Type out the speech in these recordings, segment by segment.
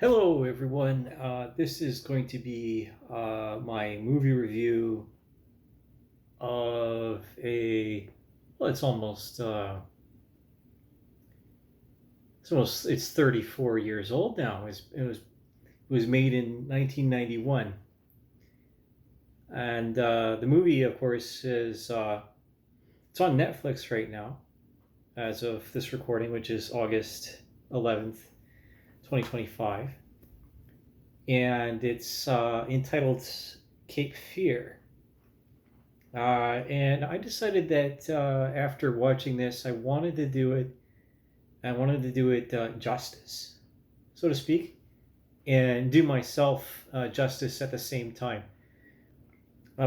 Hello, everyone. This is going to be my movie review of well, it's 34 years old now. It was made in 1991. And the movie, of course, it's on Netflix right now as of this recording, which is August 11th, 2025. And it's entitled Cape Fear. And I decided that after watching this, I wanted to do it justice, so to speak, and do myself justice at the same time.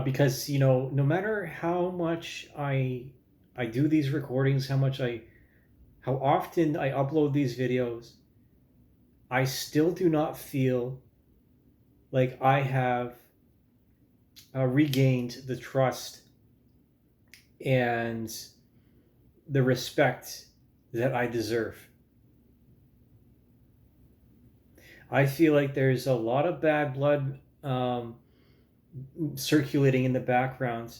Because no matter how much I do these recordings, how often I upload these videos, I still do not feel like I have regained the trust and the respect that I deserve. I feel like there's a lot of bad blood circulating in the background,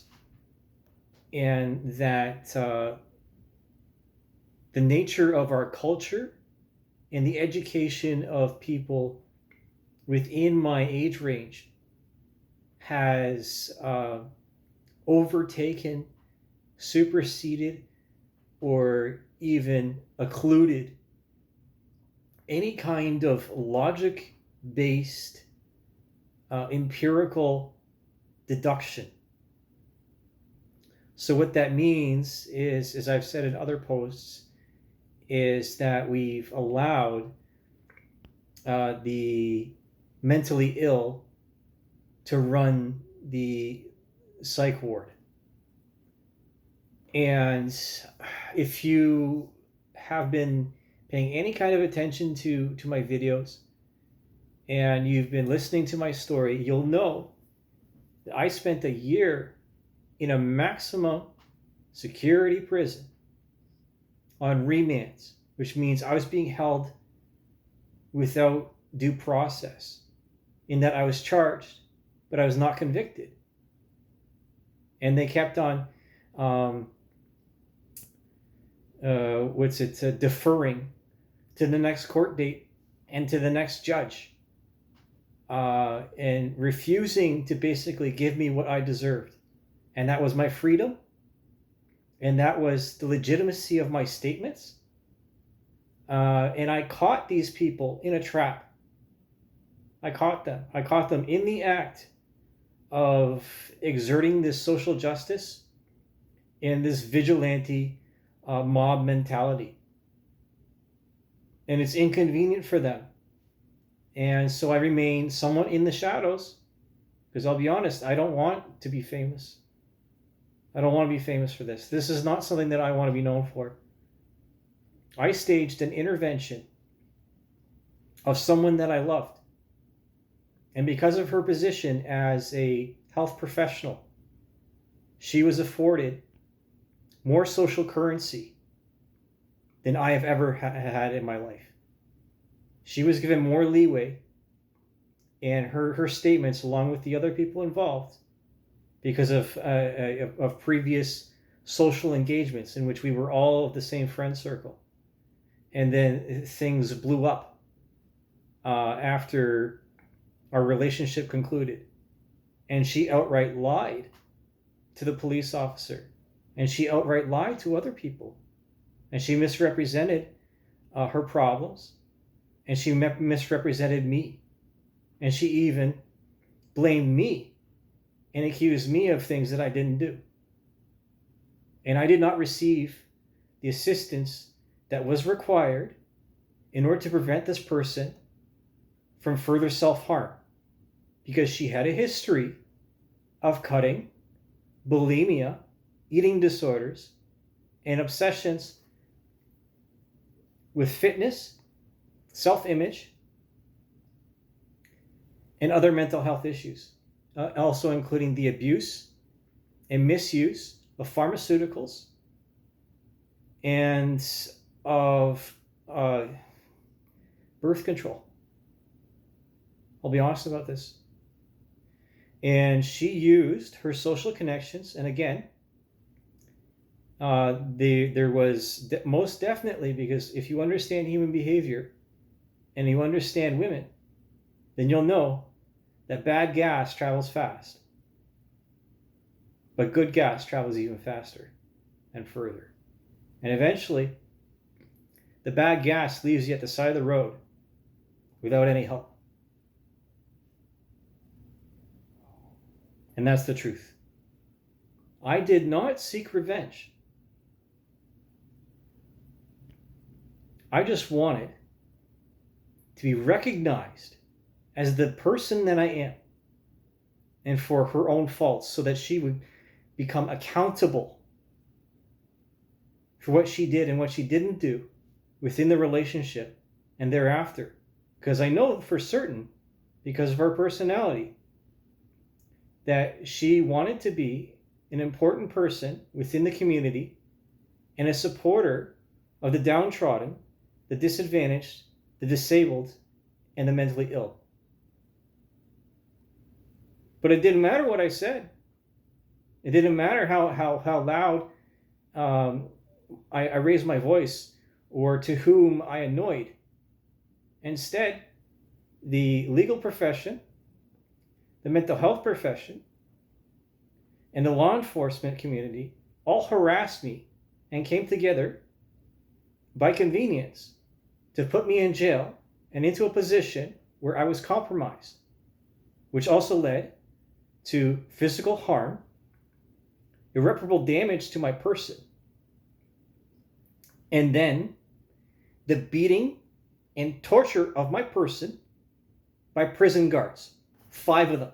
and that the nature of our culture and the education of people within my age range has overtaken, superseded, or even occluded any kind of logic based empirical deduction. So, what that means is, as I've said in other posts, is that we've allowed the mentally ill to run the psych ward. And if you have been paying any kind of attention to my videos and you've been listening to my story, you'll know that I spent a year in a maximum security prison on remands, which means I was being held without due process, in that I was charged, but I was not convicted. And they kept on deferring to the next court date and to the next judge, and refusing to basically give me what I deserved. And that was my freedom, and that was the legitimacy of my statements. And I caught these people in a trap. I caught them in the act of exerting this social justice and this vigilante mob mentality. And it's inconvenient for them. And so I remain somewhat in the shadows, because I'll be honest, I don't want to be famous. I don't want to be famous for this. This is not something that I want to be known for. I staged an intervention of someone that I loved. And because of her position as a health professional, she was afforded more social currency than I have ever had in my life. She was given more leeway, and her statements, along with the other people involved, because of previous social engagements in which we were all of the same friend circle. And then things blew up after our relationship concluded. And she outright lied to the police officer. And she outright lied to other people. And she misrepresented her problems. And she misrepresented me. And she even blamed me and accused me of things that I didn't do. And I did not receive the assistance that was required in order to prevent this person from further self-harm, because she had a history of cutting, bulimia, eating disorders, and obsessions with fitness, self-image, and other mental health issues, also including the abuse and misuse of pharmaceuticals and of birth control. I'll be honest about this. And she used her social connections. And again, there was most definitely, because if you understand human behavior and you understand women, then you'll know that bad gas travels fast. But good gas travels even faster and further. And eventually, the bad gas leaves you at the side of the road without any help. And that's the truth. I did not seek revenge. I just wanted to be recognized as the person that I am, and for her own faults, so that she would become accountable for what she did and what she didn't do within the relationship and thereafter. Because I know for certain, because of her personality, that she wanted to be an important person within the community and a supporter of the downtrodden, the disadvantaged, the disabled, and the mentally ill. But it didn't matter what I said. It didn't matter how loud I raised my voice or to whom I annoyed. Instead, the legal profession, the mental health profession, and the law enforcement community all harassed me and came together by convenience to put me in jail and into a position where I was compromised, which also led to physical harm, irreparable damage to my person, and then the beating and torture of my person by prison guards, 5 of them.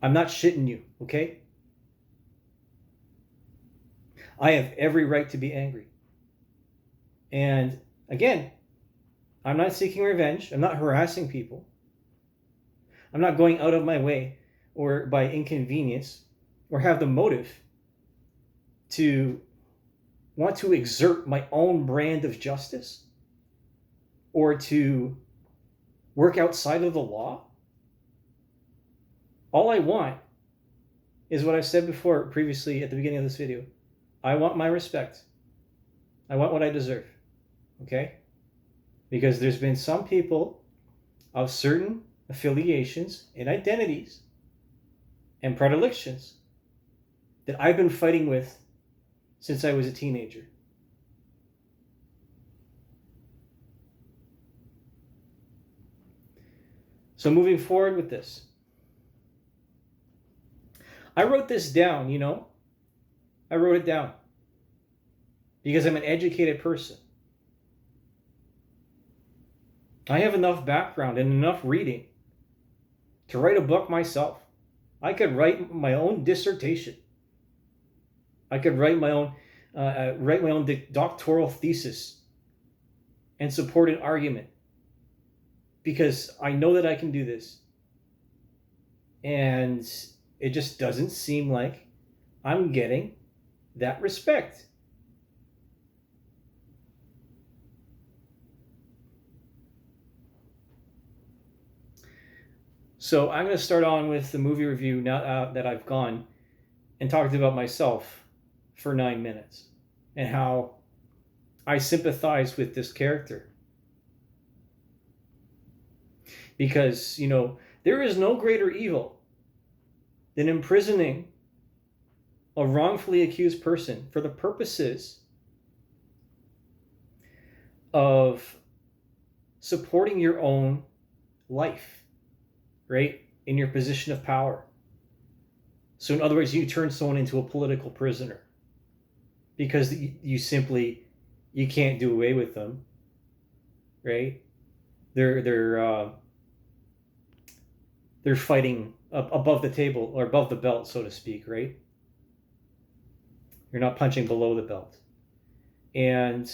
I'm not shitting you, okay? I have every right to be angry. And again, I'm not seeking revenge. I'm not harassing people. I'm not going out of my way or by inconvenience or have the motive to want to exert my own brand of justice or to work outside of the law. All I want is what I said before previously at the beginning of this video. I want my respect. I want what I deserve. Okay? Because there's been some people of certain affiliations and identities and predilections that I've been fighting with since I was a teenager. So moving forward with this, I wrote this down, I wrote it down because I'm an educated person. I have enough background and enough reading to write a book myself. I could write my own dissertation. I could write my own doctoral thesis and support an argument because I know that I can do this. And it just doesn't seem like I'm getting that respect. So I'm going to start on with the movie review now that I've gone and talked about myself for 9 minutes and how I sympathize with this character. Because, there is no greater evil than imprisoning a wrongfully accused person for the purposes of supporting your own life, right? In your position of power. So in other words, you turn someone into a political prisoner because you can't do away with them, right? They're fighting above the table or above the belt, so to speak, right? You're not punching below the belt. And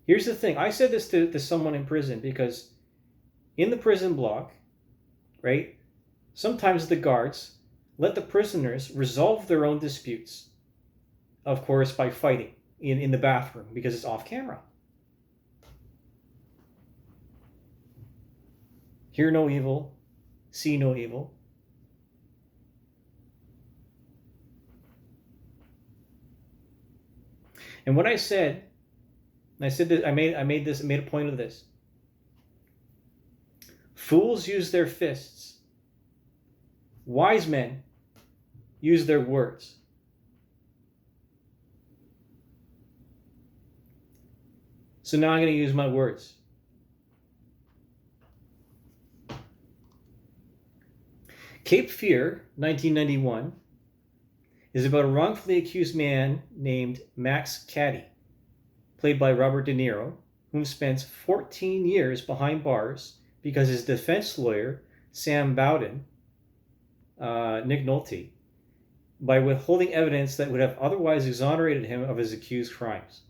here's the thing. I said this to someone in prison because in the prison block, right, sometimes the guards let the prisoners resolve their own disputes, of course, by fighting in the bathroom because it's off camera. Hear no evil, see no evil. And what I said that I made a point of this. Fools use their fists. Wise men use their words. So now I'm going to use my words. Cape Fear, 1991, is about a wrongfully accused man named Max Cady, played by Robert De Niro, whom spent 14 years behind bars because his defense lawyer, Sam Bowden, Nick Nolte, by withholding evidence that would have otherwise exonerated him of his accused crimes.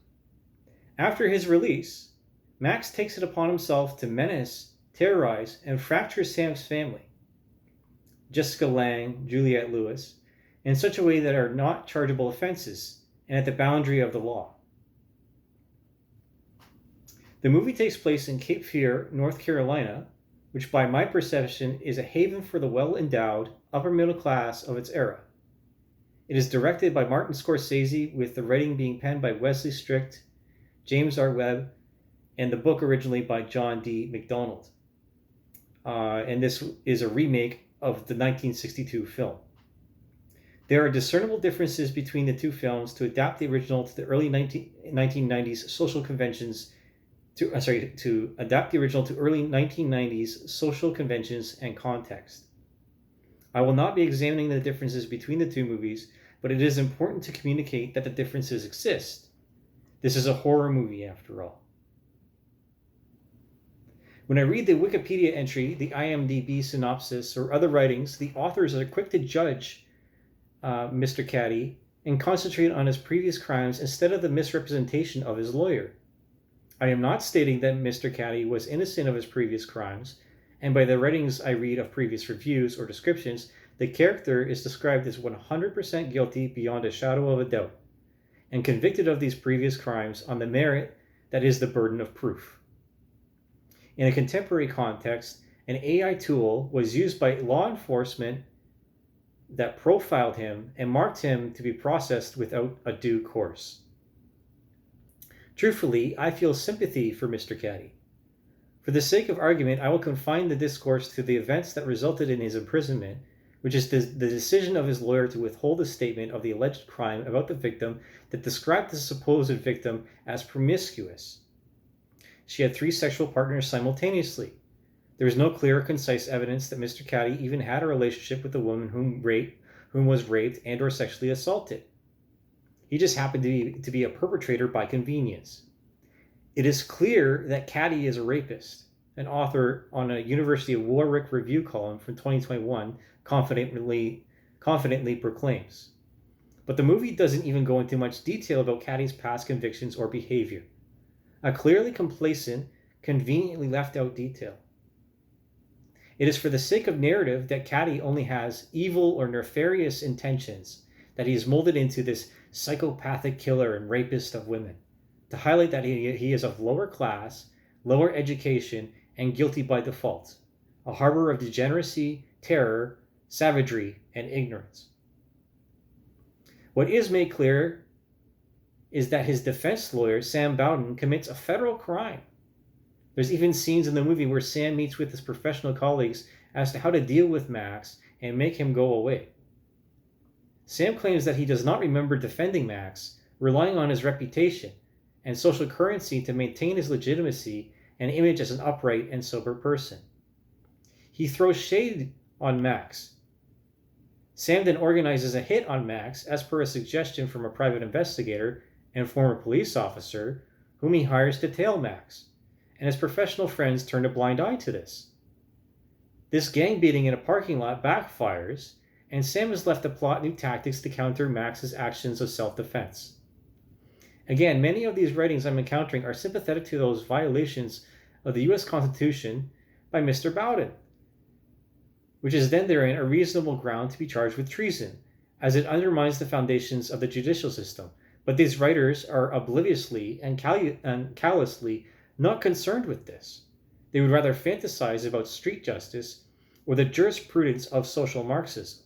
After his release, Max takes it upon himself to menace, terrorize, and fracture Sam's family, Jessica Lange, Juliette Lewis, in such a way that are not chargeable offenses and at the boundary of the law. The movie takes place in Cape Fear, North Carolina, which by my perception is a haven for the well-endowed upper middle class of its era. It is directed by Martin Scorsese, with the writing being penned by Wesley Strict, James R. Webb, and the book originally by John D. MacDonald. And this is a remake of the 1962 film. There are discernible differences between the two films to adapt the original to the early 1990s social conventions to adapt the original to early 1990s social conventions and context. I will not be examining the differences between the two movies, but it is important to communicate that the differences exist. This is a horror movie after all. When I read the Wikipedia entry, the IMDb synopsis, or other writings, the authors are quick to judge Mr. Cady and concentrate on his previous crimes instead of the misrepresentation of his lawyer. I am not stating that Mr. Cady was innocent of his previous crimes, and by the writings I read of previous reviews or descriptions, the character is described as 100% guilty beyond a shadow of a doubt, and convicted of these previous crimes on the merit that is the burden of proof. In a contemporary context, an AI tool was used by law enforcement that profiled him and marked him to be processed without a due course. Truthfully, I feel sympathy for Mr. Cady. For the sake of argument, I will confine the discourse to the events that resulted in his imprisonment, which is the decision of his lawyer to withhold a statement of the alleged crime about the victim that described the supposed victim as promiscuous. She had 3 sexual partners simultaneously. There is no clear or concise evidence that Mr. Cady even had a relationship with the woman whom was raped and or sexually assaulted. He just happened to be a perpetrator by convenience. It is clear that Cady is a rapist, an author on a University of Warwick review column from 2021 confidently proclaims. But the movie doesn't even go into much detail about Cady's past convictions or behavior. A clearly complacent, conveniently left out detail. It is for the sake of narrative that Cady only has evil or nefarious intentions, that he is molded into this psychopathic killer and rapist of women, to highlight that he is of lower class, lower education, and guilty by default, a harbor of degeneracy, terror, savagery, and ignorance. What is made clear is that his defense lawyer, Sam Bowden, commits a federal crime. There's even scenes in the movie where Sam meets with his professional colleagues as to how to deal with Max and make him go away. Sam claims that he does not remember defending Max, relying on his reputation and social currency to maintain his legitimacy and image as an upright and sober person. He throws shade on Max. Sam then organizes a hit on Max as per a suggestion from a private investigator and former police officer whom he hires to tail Max, and his professional friends turn a blind eye to this. This gang beating in a parking lot backfires, and Sam is left to plot new tactics to counter Max's actions of self-defense. Again, many of these writings I'm encountering are sympathetic to those violations of the U.S. Constitution by Mr. Bowden, which is then therein a reasonable ground to be charged with treason, as it undermines the foundations of the judicial system. But these writers are obliviously and callously not concerned with this. They would rather fantasize about street justice or the jurisprudence of social Marxism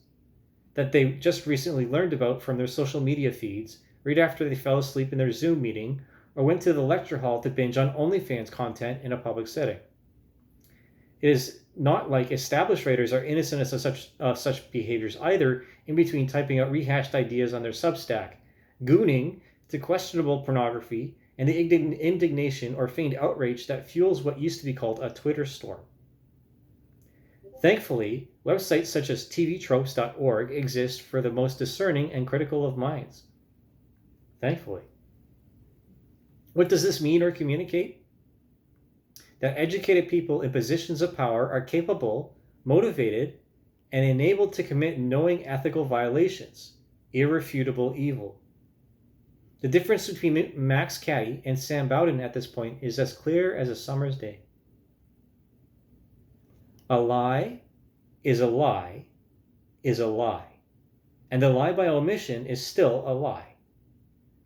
that they just recently learned about from their social media feeds right after they fell asleep in their Zoom meeting or went to the lecture hall to binge on OnlyFans content in a public setting. It is not like established writers are innocent of such behaviors either, in between typing out rehashed ideas on their Substack, gooning to questionable pornography, and the indignation or feigned outrage that fuels what used to be called a Twitter storm. Thankfully, websites such as tvtropes.org exist for the most discerning and critical of minds. Thankfully. What does this mean or communicate? That educated people in positions of power are capable, motivated, and enabled to commit knowing ethical violations, irrefutable evil. The difference between Max Cady and Sam Bowden at this point is as clear as a summer's day. A lie is a lie is a lie, and a lie by omission is still a lie.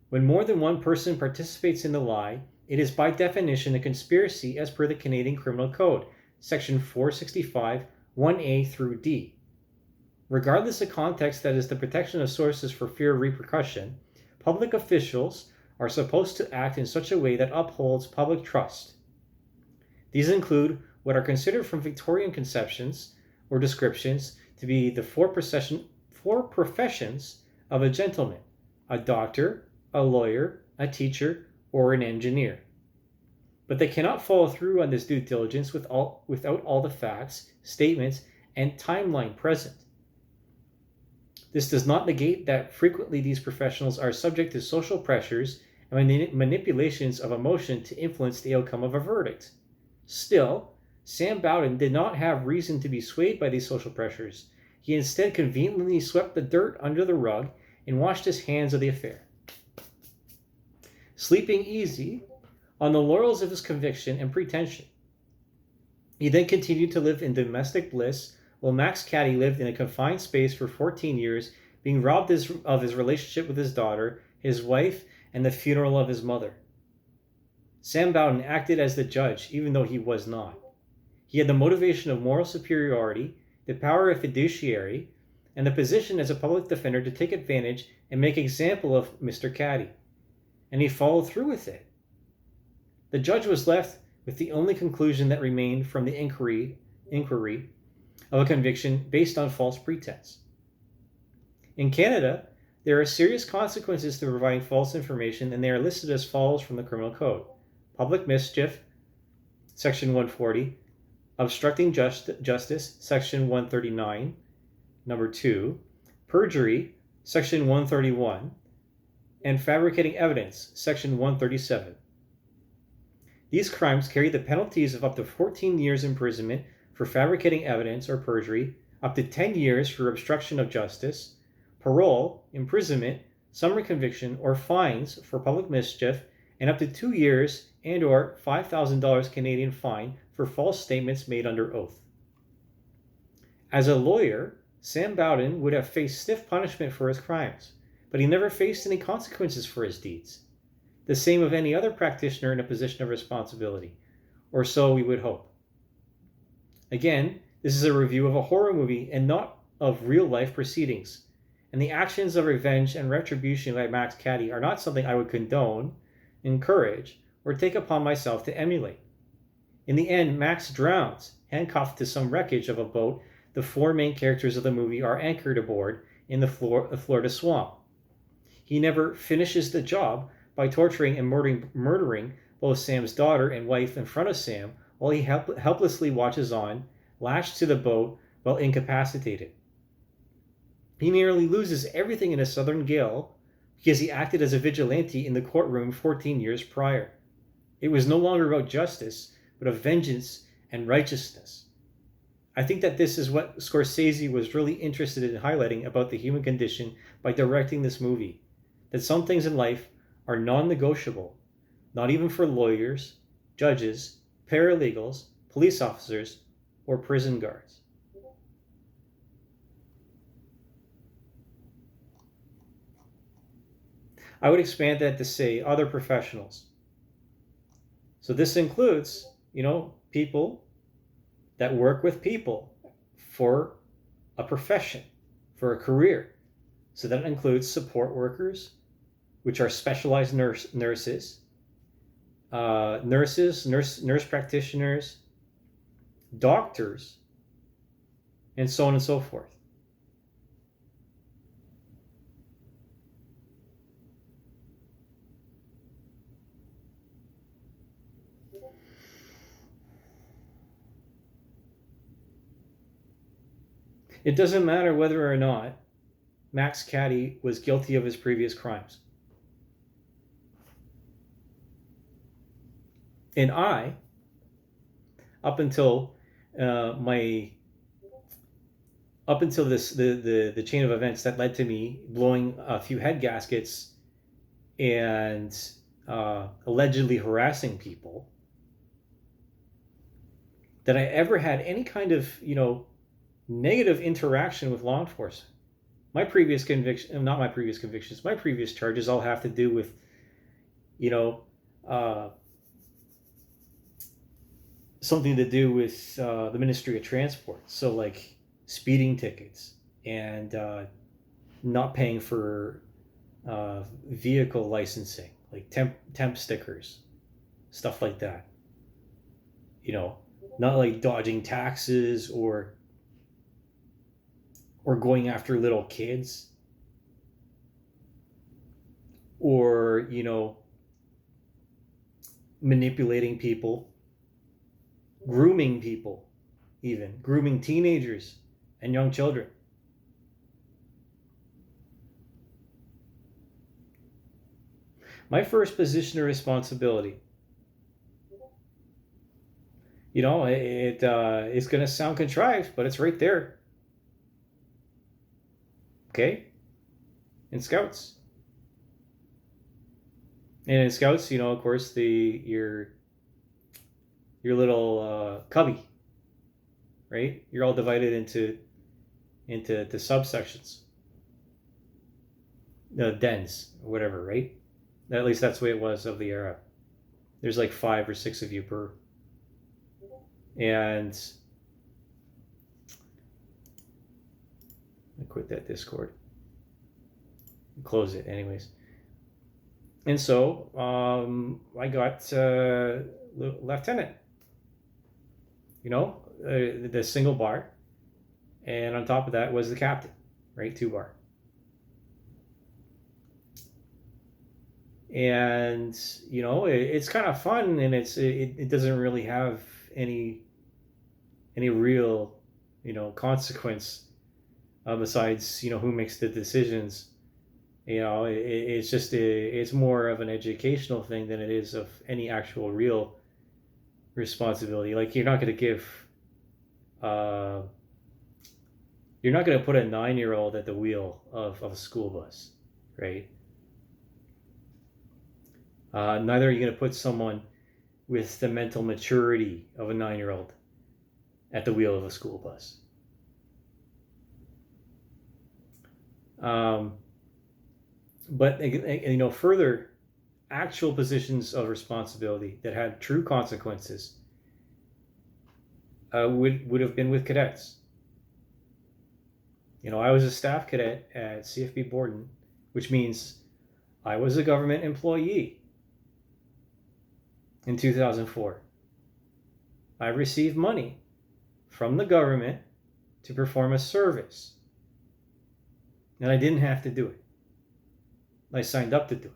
When more than one person participates in the lie, it is by definition a conspiracy as per the Canadian Criminal Code, section 465, 1A through D. Regardless of context, that is the protection of sources for fear of repercussion, public officials are supposed to act in such a way that upholds public trust. These include what are considered from Victorian conceptions or descriptions to be the four professions of a gentleman: a doctor, a lawyer, a teacher, or an engineer. But they cannot follow through on this due diligence without all the facts, statements, and timeline present. This does not negate that frequently these professionals are subject to social pressures and manipulations of emotion to influence the outcome of a verdict. Still, Sam Bowden did not have reason to be swayed by these social pressures. He instead conveniently swept the dirt under the rug and washed his hands of the affair. Sleeping easy on the laurels of his conviction and pretension, he then continued to live in domestic bliss while Max Cady lived in a confined space for 14 years, being robbed of his relationship with his daughter, his wife, and the funeral of his mother. Sam Bowden acted as the judge, even though he was not. He had the motivation of moral superiority, the power of fiduciary, and the position as a public defender to take advantage and make an example of Mr. Cady. And he followed through with it. The judge was left with the only conclusion that remained from the inquiry of a conviction based on false pretense. In Canada, there are serious consequences to providing false information, and they are listed as follows from the Criminal Code: public mischief, section 140, obstructing justice, section 139, number 2, perjury, section 131, and fabricating evidence, section 137. These crimes carry the penalties of up to 14 years imprisonment for fabricating evidence or perjury, up to 10 years for obstruction of justice, parole, imprisonment, summary conviction, or fines for public mischief, and up to 2 years and or $5,000 Canadian fine for false statements made under oath. As a lawyer, Sam Bowden would have faced stiff punishment for his crimes, but he never faced any consequences for his deeds. The same of any other practitioner in a position of responsibility, or so we would hope. Again, this is a review of a horror movie and not of real-life proceedings, and the actions of revenge and retribution by Max Cady are not something I would condone, encourage, or take upon myself to emulate. In the end, Max drowns, handcuffed to some wreckage of a boat the four main characters of the movie are anchored aboard in the Florida swamp. He never finishes the job by torturing and murdering both Sam's daughter and wife in front of Sam, while he helplessly watches on, lashed to the boat while incapacitated. He nearly loses everything in a southern gale because he acted as a vigilante in the courtroom 14 years prior. It was no longer about justice, but of vengeance and righteousness. I think that this is what Scorsese was really interested in highlighting about the human condition by directing this movie, that some things in life are non-negotiable, not even for lawyers, judges, paralegals, police officers, or prison guards. I would expand that to say other professionals. So this includes, people that work with people for a profession, for a career. So that includes support workers, which are specialized nurses, nurse practitioners, doctors, and so on and so forth. It doesn't matter whether or not Max Cady was guilty of his previous crimes. And I, up until my up until this the chain of events that led to me blowing a few head gaskets and allegedly harassing people, that I ever had any kind of negative interaction with law enforcement. My previous conviction, not my previous convictions, my previous charges all have to do with something to do with the Ministry of Transport. So like speeding tickets and not paying for vehicle licensing, like temp stickers, stuff like that. Not like dodging taxes or going after little kids, or manipulating people, grooming people, even grooming teenagers and young children. My first position of responsibility, it's going to sound contrived, but it's right there. Okay? In Scouts. And in Scouts, of course, your little cubby, right? You're all divided into subsections, dens, or whatever, right? At least that's the way it was of the era. There's like 5 or 6 of you per. And I quit that Discord. Close it, anyways. And so I got lieutenant. The single bar, and on top of that was the captain, right? 2 bar. And it's kind of fun, and it doesn't really have any real consequence besides who makes the decisions. It's just it's more of an educational thing than it is of any actual real responsibility. Like you're not going to put a 9-year-old at the wheel of a school bus, right? Neither are you going to put someone with the mental maturity of a 9-year-old at the wheel of a school bus. But further actual positions of responsibility that had true consequences would have been with cadets. I was a staff cadet at CFB Borden, which means I was a government employee in 2004. I received money from the government to perform a service, and I didn't have to do it. I signed up to do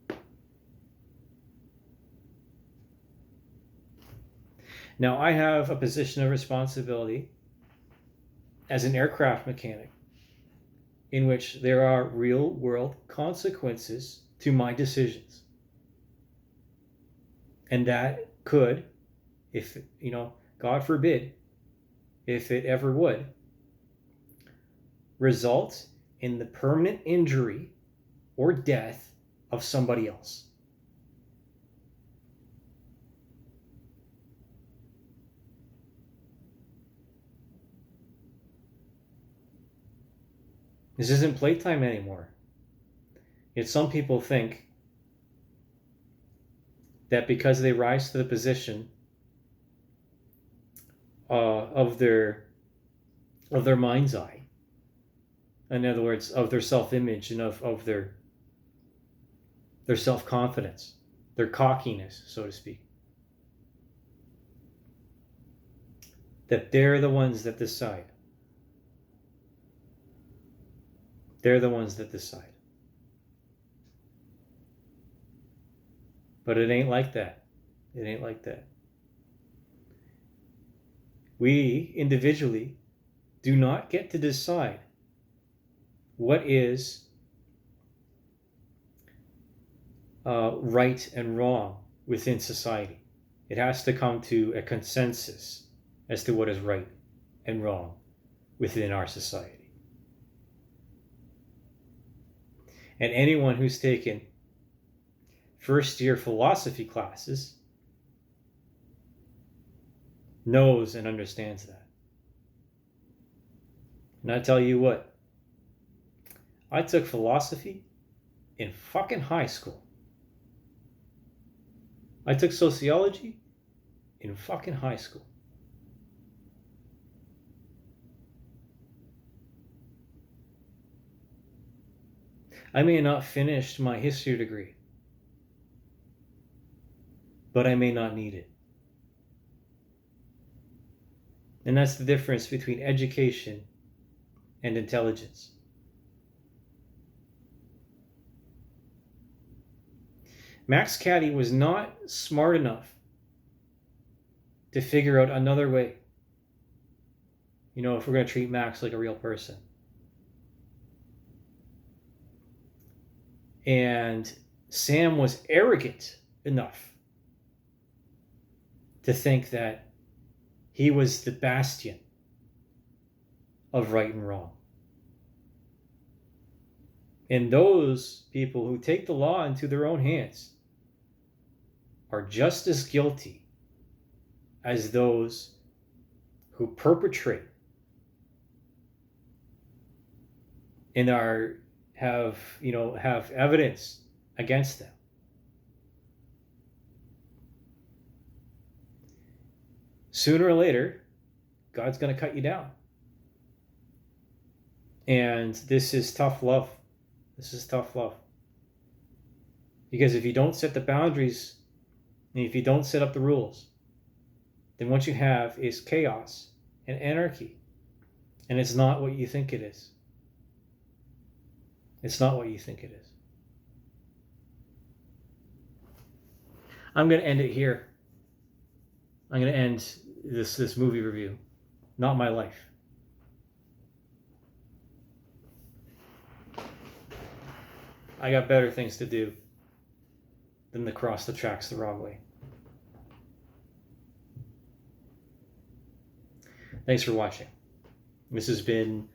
it. Now, I have a position of responsibility as an aircraft mechanic in which there are real world consequences to my decisions. And that could, if, God forbid, if it ever would, result in the permanent injury or death of somebody else. This isn't playtime anymore. Yet some people think that because they rise to the position of their mind's eye, in other words, of their self-image and of their self-confidence, their cockiness, so to speak, that they're the ones that decide. They're the ones that decide. But it ain't like that. It ain't like that. We individually do not get to decide what is right and wrong within society. It has to come to a consensus as to what is right and wrong within our society. And anyone who's taken first-year philosophy classes knows and understands that. And I tell you what, I took philosophy in fucking high school. I took sociology in fucking high school. I may not have finished my history degree, but I may not need it. And that's the difference between education and intelligence. Max Caddy was not smart enough to figure out another way, if we're going to treat Max like a real person. And Sam was arrogant enough to think that he was the bastion of right and wrong. And those people who take the law into their own hands are just as guilty as those who perpetrate and have evidence against them. Sooner or later, God's going to cut you down. And this is tough love. This is tough love. Because if you don't set the boundaries, and if you don't set up the rules, then what you have is chaos and anarchy. And it's not what you think it is. It's not what you think it is. I'm going to end it here. I'm going to end this movie review. Not my life. I got better things to do than to cross the tracks the wrong way. Thanks for watching. This has been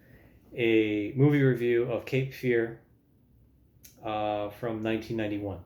a movie review of Cape Fear from 1991.